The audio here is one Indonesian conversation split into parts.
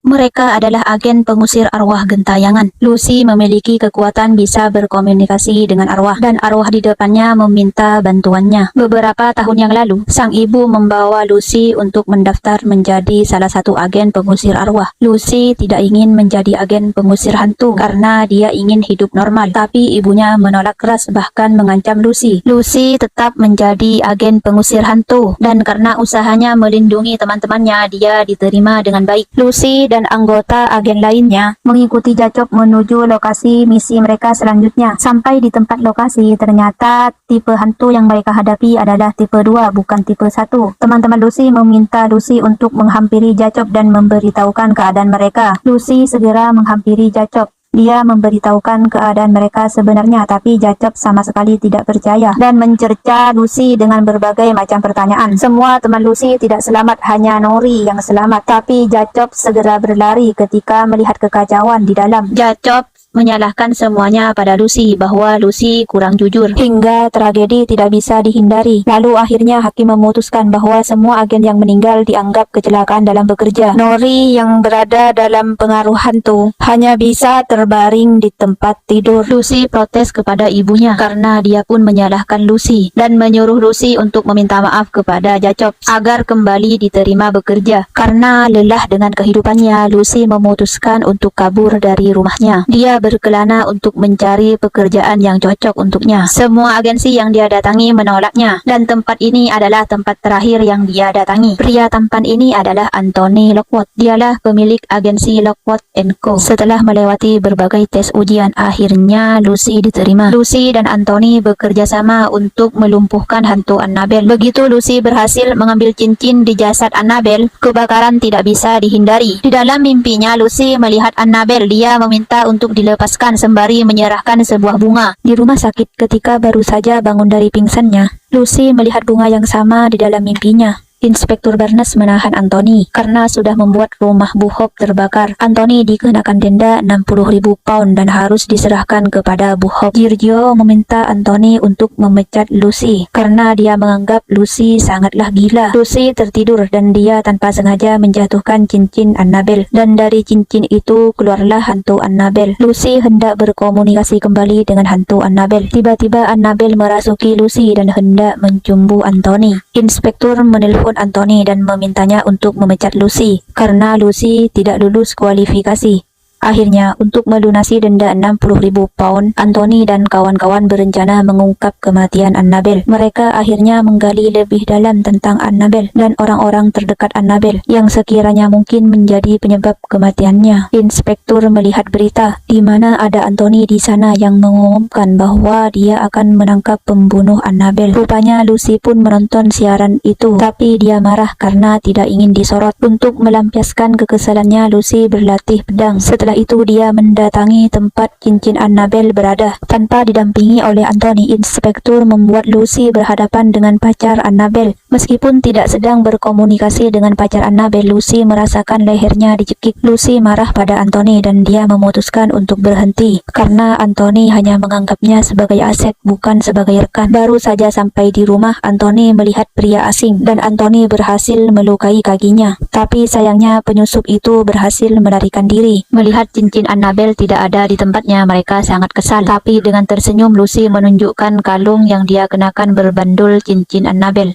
Mereka adalah agen pengusir arwah gentayangan. Lucy memiliki kekuatan bisa berkomunikasi dengan arwah, dan arwah di depannya meminta bantuannya. Beberapa tahun yang lalu, sang ibu membawa Lucy untuk mendaftar menjadi salah satu agen pengusir arwah. Lucy tidak ingin menjadi agen pengusir hantu karena dia ingin hidup normal, tapi ibunya menolak keras bahkan mengancam Lucy. Lucy tetap menjadi agen pengusir hantu, dan karena usahanya melindungi teman-temannya, dia diterima dengan baik. Lucy dan anggota agen lainnya mengikuti Jacop menuju lokasi misi mereka selanjutnya. Sampai di tempat lokasi, ternyata tipe hantu yang mereka hadapi adalah tipe 2, bukan tipe 1. Teman-teman Lucy meminta Lucy untuk menghampiri Jacop dan memberitahukan keadaan mereka. Lucy segera menghampiri Jacop. Dia memberitahukan keadaan mereka sebenarnya, tapi Jacop sama sekali tidak percaya dan mencerca Lucy dengan berbagai macam pertanyaan. Semua teman Lucy tidak selamat, hanya Nori yang selamat, tapi Jacop segera berlari ketika melihat kekacauan di dalam. Jacop menyalahkan semuanya pada Lucy bahwa Lucy kurang jujur hingga tragedi tidak bisa dihindari. Lalu akhirnya hakim memutuskan bahwa semua agen yang meninggal dianggap kecelakaan dalam bekerja. Nori yang berada dalam pengaruh hantu hanya bisa terbaring di tempat tidur. Lucy protes kepada ibunya karena dia pun menyalahkan Lucy dan menyuruh Lucy untuk meminta maaf kepada Jacop agar kembali diterima bekerja. Karena lelah dengan kehidupannya, Lucy memutuskan untuk kabur dari rumahnya. Dia berkelana untuk mencari pekerjaan yang cocok untuknya. Semua agensi yang dia datangi menolaknya, dan tempat ini adalah tempat terakhir yang dia datangi. Pria tampan ini adalah Anthony Lockwood. Dialah pemilik agensi Lockwood & Co. Setelah melewati berbagai tes ujian, akhirnya Lucy diterima. Lucy dan Anthony bekerja sama untuk melumpuhkan hantu Annabelle. Begitu Lucy berhasil mengambil cincin di jasad Annabelle, kebakaran tidak bisa dihindari. Di dalam mimpinya, Lucy melihat Annabelle. Dia meminta untuk dilepaskan sembari menyerahkan sebuah bunga. Di rumah sakit ketika baru saja bangun dari pingsannya, Lucy melihat bunga yang sama di dalam mimpinya. Inspektur Barnes menahan Anthony karena sudah membuat rumah Bu Hope terbakar. Anthony dikenakan denda 60.000 pound dan harus diserahkan kepada Bu Hope. Giorgio meminta Anthony untuk memecat Lucy karena dia menganggap Lucy sangatlah gila. Lucy tertidur dan dia tanpa sengaja menjatuhkan cincin Annabelle, dan dari cincin itu keluarlah hantu Annabelle. Lucy hendak berkomunikasi kembali dengan hantu Annabelle. Tiba-tiba Annabelle merasuki Lucy dan hendak mencumbu Anthony. Inspektur menelpon Anthony dan memintanya untuk memecat Lucy karena Lucy tidak lulus kualifikasi. Akhirnya, untuk melunasi denda 60.000 pound, Anthony dan kawan-kawan berencana mengungkap kematian Annabelle. Mereka akhirnya menggali lebih dalam tentang Annabelle dan orang-orang terdekat Annabelle yang sekiranya mungkin menjadi penyebab kematiannya. Inspektur melihat berita di mana ada Anthony di sana yang mengumumkan bahwa dia akan menangkap pembunuh Annabelle. Rupanya Lucy pun menonton siaran itu, tapi dia marah karena tidak ingin disorot. Untuk melampiaskan kekesalannya, Lucy berlatih pedang. Setelah itu dia mendatangi tempat cincin Annabelle berada. Tanpa didampingi oleh Anthony, inspektur membuat Lucy berhadapan dengan pacar Annabelle. Meskipun tidak sedang berkomunikasi dengan pacar Annabelle, Lucy merasakan lehernya dicekik. Lucy marah pada Anthony dan dia memutuskan untuk berhenti karena Anthony hanya menganggapnya sebagai aset, bukan sebagai rekan. Baru saja sampai di rumah, Anthony melihat pria asing dan Anthony berhasil melukai kakinya. Tapi sayangnya penyusup itu berhasil melarikan diri. Melihat cincin Annabelle tidak ada di tempatnya, mereka sangat kesal. Tapi dengan tersenyum, Lucy menunjukkan kalung yang dia kenakan berbandul cincin Annabelle.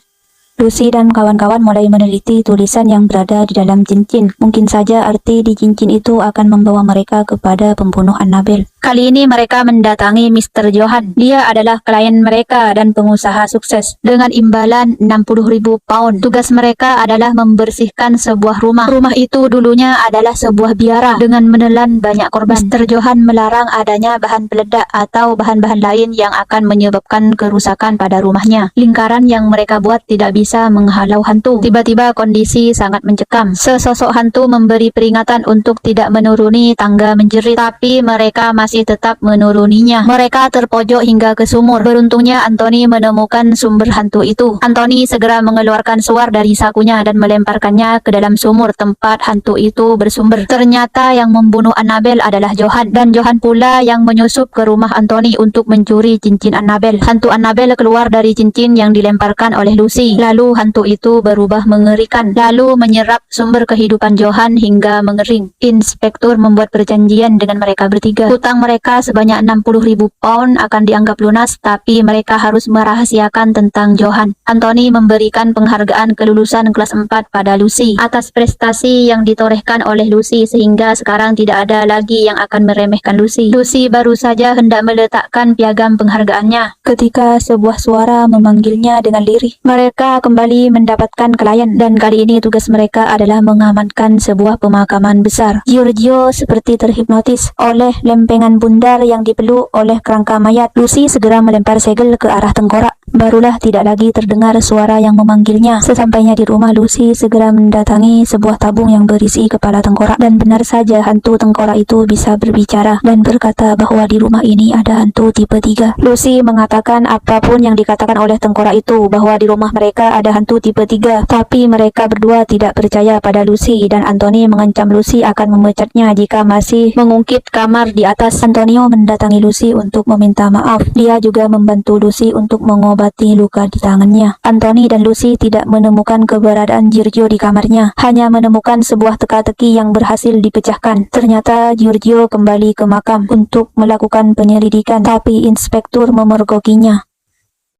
Lucy dan kawan-kawan mulai meneliti tulisan yang berada di dalam cincin. Mungkin saja arti di cincin itu akan membawa mereka kepada pembunuh Annabelle. Kali ini mereka mendatangi Mr. Johan. Dia adalah klien mereka dan pengusaha sukses. Dengan imbalan 60.000 pound. Tugas mereka adalah membersihkan sebuah rumah. Rumah itu dulunya adalah sebuah biara dengan menelan banyak korban. Mr. Johan melarang adanya bahan peledak atau bahan-bahan lain yang akan menyebabkan kerusakan pada rumahnya. Lingkaran yang mereka buat tidak bisa menghalau hantu. Tiba-tiba kondisi sangat mencekam. Sesosok hantu memberi peringatan untuk tidak menuruni tangga menjerit, tapi mereka masih tetap menuruninya. Mereka terpojok hingga ke sumur. Beruntungnya Anthony menemukan sumber hantu itu. Anthony segera mengeluarkan suar dari sakunya dan melemparkannya ke dalam sumur tempat hantu itu bersumber. Ternyata yang membunuh Annabelle adalah Johan, dan Johan pula yang menyusup ke rumah Anthony untuk mencuri cincin Annabelle. Hantu Annabelle keluar dari cincin yang dilemparkan oleh Lucy. Lalu hantu itu berubah mengerikan, lalu menyerap sumber kehidupan Johan hingga mengering. Inspektur membuat perjanjian dengan mereka bertiga. Hutang mereka sebanyak 60.000 pound akan dianggap lunas, tapi mereka harus merahasiakan tentang Johan. Anthony memberikan penghargaan kelulusan kelas 4 pada Lucy atas prestasi yang ditorehkan oleh Lucy, sehingga sekarang tidak ada lagi yang akan meremehkan Lucy. Lucy baru saja hendak meletakkan piagam penghargaannya ketika sebuah suara memanggilnya dengan lirih. Mereka kembali mendapatkan klien, dan kali ini tugas mereka adalah mengamankan sebuah pemakaman besar. Giorgio seperti terhipnotis oleh lempengan bundar yang dipeluk oleh kerangka mayat. Lucy segera melempar segel ke arah tengkorak. Barulah tidak lagi terdengar suara yang memanggilnya. Sesampainya di rumah, Lucy segera mendatangi sebuah tabung yang berisi kepala tengkorak, dan benar saja hantu tengkorak itu bisa berbicara dan berkata bahwa di rumah ini ada hantu tipe 3. Lucy mengatakan apapun yang dikatakan oleh tengkorak itu, bahwa di rumah mereka ada hantu tipe 3, tapi mereka berdua tidak percaya pada Lucy, dan Anthony mengancam Lucy akan memecatnya jika masih mengungkit kamar di atas. Antonio mendatangi Lucy untuk meminta maaf. Dia juga membantu Lucy untuk mengobati luka di tangannya. Anthony dan Lucy tidak menemukan keberadaan Giorgio di kamarnya, hanya menemukan sebuah teka-teki yang berhasil dipecahkan. Ternyata Giorgio kembali ke makam untuk melakukan penyelidikan, tapi inspektur memergokinya.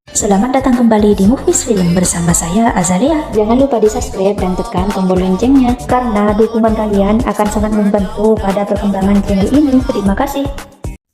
Selamat datang kembali di Movies Film bersama saya, Azalea. Jangan lupa di subscribe dan tekan tombol loncengnya, karena dukungan kalian akan sangat membantu pada perkembangan channel ini. Terima kasih.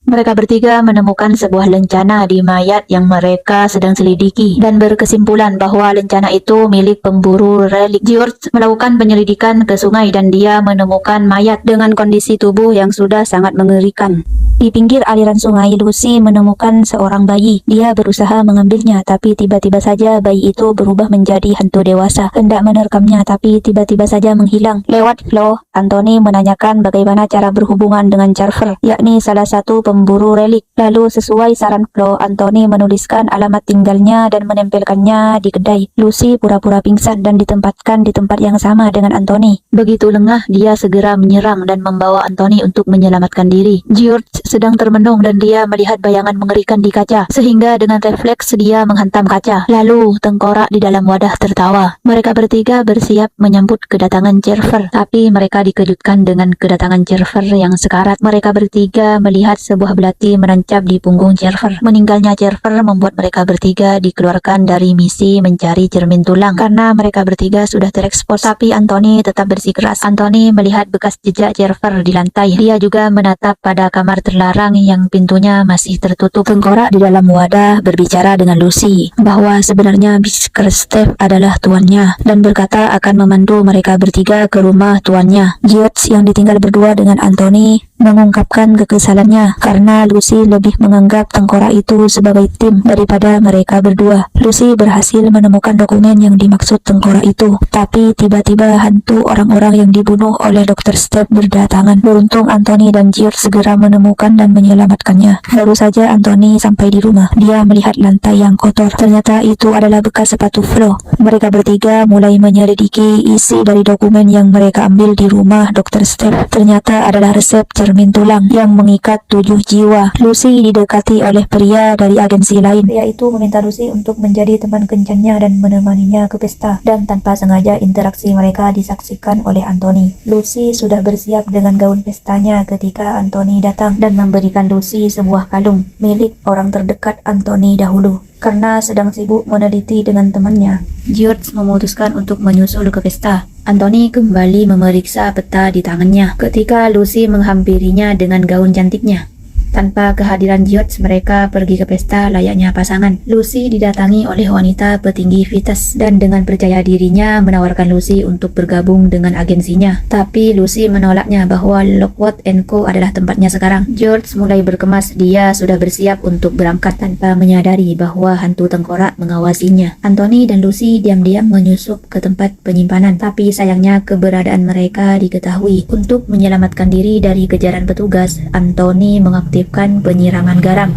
Mereka bertiga menemukan sebuah lencana di mayat yang mereka sedang selidiki, dan berkesimpulan bahwa lencana itu milik pemburu relik. George melakukan penyelidikan ke sungai, dan dia menemukan mayat dengan kondisi tubuh yang sudah sangat mengerikan. Di pinggir aliran sungai, Lucy menemukan seorang bayi. Dia berusaha mengambilnya, tapi tiba-tiba saja bayi itu berubah menjadi hantu dewasa. Hendak menerkamnya, tapi tiba-tiba saja menghilang. Lewat Flo, Anthony menanyakan bagaimana cara berhubungan dengan Charver, yakni salah satu pemburu relik. Lalu sesuai saran Flo, Anthony menuliskan alamat tinggalnya dan menempelkannya di kedai. Lucy pura-pura pingsan dan ditempatkan di tempat yang sama dengan Anthony. Begitu lengah, dia segera menyerang dan membawa Anthony untuk menyelamatkan diri. George sedang termenung dan dia melihat bayangan mengerikan di kaca, sehingga dengan refleks dia menghantam kaca. Lalu tengkorak di dalam wadah tertawa. Mereka bertiga bersiap menyambut kedatangan Charver, tapi mereka dikejutkan dengan kedatangan Charver yang sekarat. Mereka bertiga melihat sebuah belati menancap di punggung Charver. Meninggalnya Charver membuat mereka bertiga dikeluarkan dari misi mencari cermin tulang, karena mereka bertiga sudah terekspos. Tapi Anthony tetap bersikeras. Anthony melihat bekas jejak Charver di lantai. Dia juga menatap pada kamar larang yang pintunya masih tertutup. Tengkorak di dalam wadah berbicara dengan Lucy bahwa sebenarnya Mr. Steph adalah tuannya, dan berkata akan memandu mereka bertiga ke rumah tuannya. George yang ditinggal berdua dengan Anthony mengungkapkan kekesalannya karena Lucy lebih menganggap tengkorak itu sebagai tim daripada mereka berdua. Lucy berhasil menemukan dokumen yang dimaksud tengkorak itu, tapi tiba-tiba hantu orang-orang yang dibunuh oleh Dr. Steph berdatangan. Beruntung Anthony dan George segera menemukan dan menyelamatkannya. Baru saja Anthony sampai di rumah, dia melihat lantai yang kotor. Ternyata itu adalah bekas sepatu Flo. Mereka bertiga mulai menyelidiki isi dari dokumen yang mereka ambil di rumah Dr. Steph. Ternyata adalah resep cermin tulang yang mengikat 7 jiwa. Lucy didekati oleh pria dari agensi lain. Pria itu meminta Lucy untuk menjadi teman kencannya dan menemaninya ke pesta, dan tanpa sengaja interaksi mereka disaksikan oleh Anthony. Lucy sudah bersiap dengan gaun pestanya ketika Anthony datang dan memberikan Lucy sebuah kalung milik orang terdekat Anthony dahulu. Karena sedang sibuk meneliti dengan temannya, George memutuskan untuk menyusul ke pesta. Anthony kembali memeriksa peta di tangannya ketika Lucy menghampirinya dengan gaun cantiknya. Tanpa kehadiran George, mereka pergi ke pesta layaknya pasangan. Lucy didatangi oleh wanita petinggi Vitas, dan dengan percaya dirinya menawarkan Lucy untuk bergabung dengan agensinya. Tapi Lucy menolaknya bahwa Lockwood & Co adalah tempatnya sekarang. George mulai berkemas, dia sudah bersiap untuk berangkat tanpa menyadari bahwa hantu tengkorak mengawasinya. Anthony dan Lucy diam-diam menyusup ke tempat penyimpanan, tapi sayangnya keberadaan mereka diketahui. Untuk menyelamatkan diri dari kejaran petugas, Anthony mengaktifkan penyiraman garam.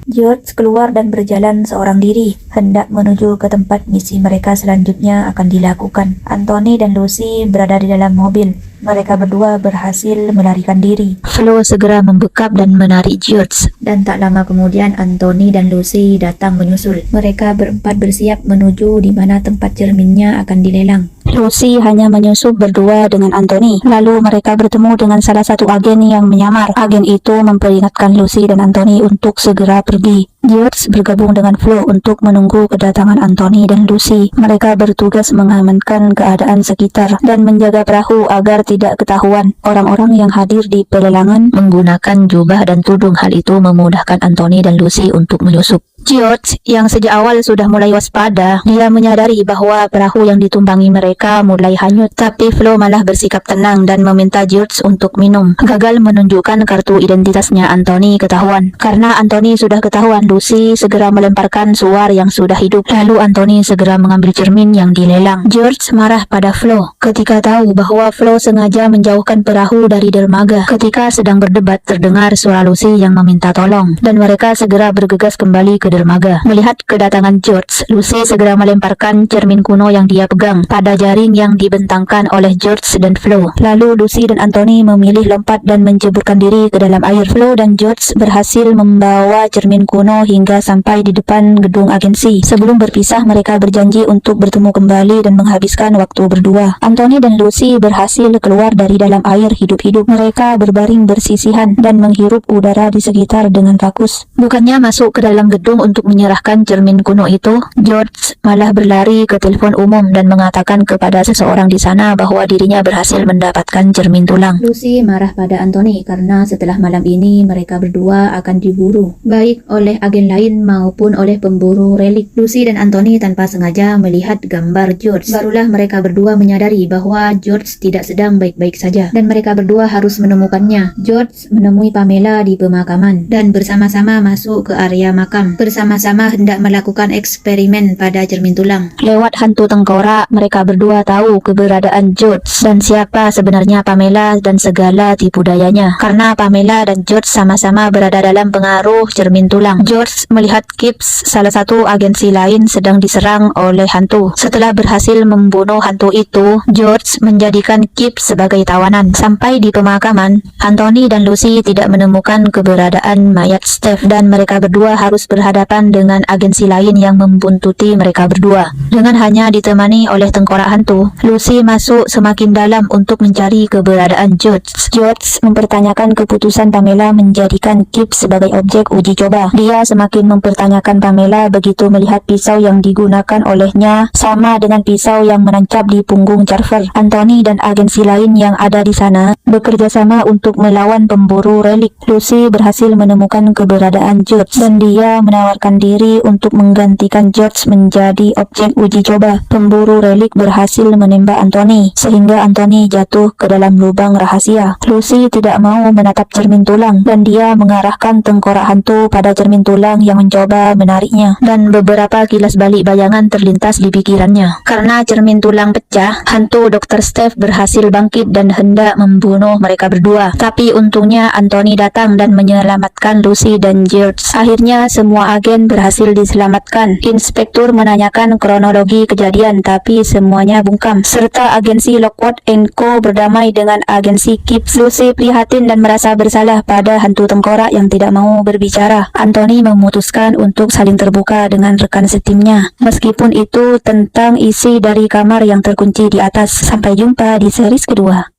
George keluar dan berjalan seorang diri, hendak menuju ke tempat misi mereka selanjutnya akan dilakukan. Anthony dan Lucy berada di dalam mobil. mereka berdua berhasil melarikan diri. Flo segera membekap dan menarik George, dan tak lama kemudian Anthony dan Lucy datang menyusul. Mereka berempat bersiap menuju di mana tempat cerminnya akan dilelang. Lucy hanya menyusup berdua dengan Anthony. Lalu mereka bertemu dengan salah satu agen yang menyamar. Agen itu memperingatkan Lucy dan Anthony untuk segera pergi. George bergabung dengan Flo untuk menunggu kedatangan Anthony dan Lucy. Mereka bertugas mengamankan keadaan sekitar dan menjaga perahu agar tidak ketahuan orang-orang yang hadir di pelelangan menggunakan jubah dan tudung. Hal itu memudahkan Anthony dan Lucy untuk menyusup. George yang sejak awal sudah mulai waspada, dia menyadari bahwa perahu yang ditumpangi mereka mulai hanyut, tapi Flo malah bersikap tenang dan meminta George untuk minum. Gagal menunjukkan kartu identitasnya, Anthony ketahuan. Karena Anthony sudah ketahuan, Lucy segera melemparkan suar yang sudah hidup. Lalu Anthony segera mengambil cermin yang dilelang. George marah pada Flo ketika tahu bahwa Flo sengaja menjauhkan perahu dari dermaga. Ketika sedang berdebat, terdengar suara Lucy yang meminta tolong, dan mereka segera bergegas kembali ke dermaga. Melihat kedatangan George, Lucy segera melemparkan cermin kuno yang dia pegang pada jaring yang dibentangkan oleh George dan Flo. Lalu Lucy dan Anthony memilih lompat dan menceburkan diri ke dalam air. Flo dan George berhasil membawa cermin kuno hingga sampai di depan gedung agensi. Sebelum berpisah, mereka berjanji untuk bertemu kembali dan menghabiskan waktu berdua. Anthony dan Lucy berhasil keluar dari dalam air hidup-hidup. Mereka berbaring bersisihan dan menghirup udara di sekitar dengan fokus. Bukannya masuk ke dalam gedung untuk menyerahkan cermin kuno itu, George malah berlari ke telepon umum dan mengatakan kepada seseorang di sana bahwa dirinya berhasil mendapatkan cermin tulang. Lucy marah pada Anthony karena setelah malam ini mereka berdua akan diburu, baik oleh agen lain maupun oleh pemburu relik. Lucy dan Anthony tanpa sengaja melihat gambar George. Barulah mereka berdua menyadari bahwa George tidak sedang baik-baik saja dan mereka berdua harus menemukannya. George menemui Pamela di pemakaman dan bersama-sama masuk ke area makam. Bersama-sama hendak melakukan eksperimen pada cermin tulang. Lewat hantu tengkorak, mereka berdua tahu keberadaan George dan siapa sebenarnya Pamela dan segala tipu dayanya. Karena Pamela dan George sama-sama berada dalam pengaruh cermin tulang. George melihat Gibbs, salah satu agensi lain, sedang diserang oleh hantu. Setelah berhasil membunuh hantu itu, George menjadikan Gibbs sebagai tawanan. Sampai di pemakaman, Anthony dan Lucy tidak menemukan keberadaan mayat Steph dan mereka berdua harus berhadapan dengan agensi lain yang membuntuti mereka berdua. Dengan hanya ditemani oleh tengkorak hantu, Lucy masuk semakin dalam untuk mencari keberadaan George. George mempertanyakan keputusan Pamela menjadikan Gibbs sebagai objek uji coba. Dia semakin mempertanyakan Pamela begitu melihat pisau yang digunakan olehnya sama dengan pisau yang menancap di punggung Carver. Anthony dan agensi lain yang ada di sana bekerja sama untuk melawan pemburu relik. Lucy berhasil menemukan keberadaan George dan dia menawarkan diri untuk menggantikan George menjadi objek uji coba. Pemburu relik berhasil menembak Anthony sehingga Anthony jatuh ke dalam lubang rahasia. Lucy tidak mau menatap cermin tulang dan dia mengarahkan tengkorak hantu pada cermin tulang yang mencoba menariknya, dan beberapa kilas balik bayangan terlintas di pikirannya. Karena cermin tulang pecah, hantu Dr. Steph berhasil bangkit dan hendak membunuh mereka berdua. Tapi untungnya Anthony datang dan menyelamatkan Lucy dan George. Akhirnya semua agen berhasil diselamatkan. Inspektur menanyakan kronologi kejadian tapi semuanya bungkam, serta agensi Lockwood & Co berdamai dengan agensi Gibbs. Lucy prihatin dan merasa bersalah pada hantu tengkorak yang tidak mau berbicara. Anthony memutuskan untuk saling terbuka dengan rekan setimnya, meskipun itu tentang isi dari kamar yang terkunci di atas. Sampai jumpa di series kedua.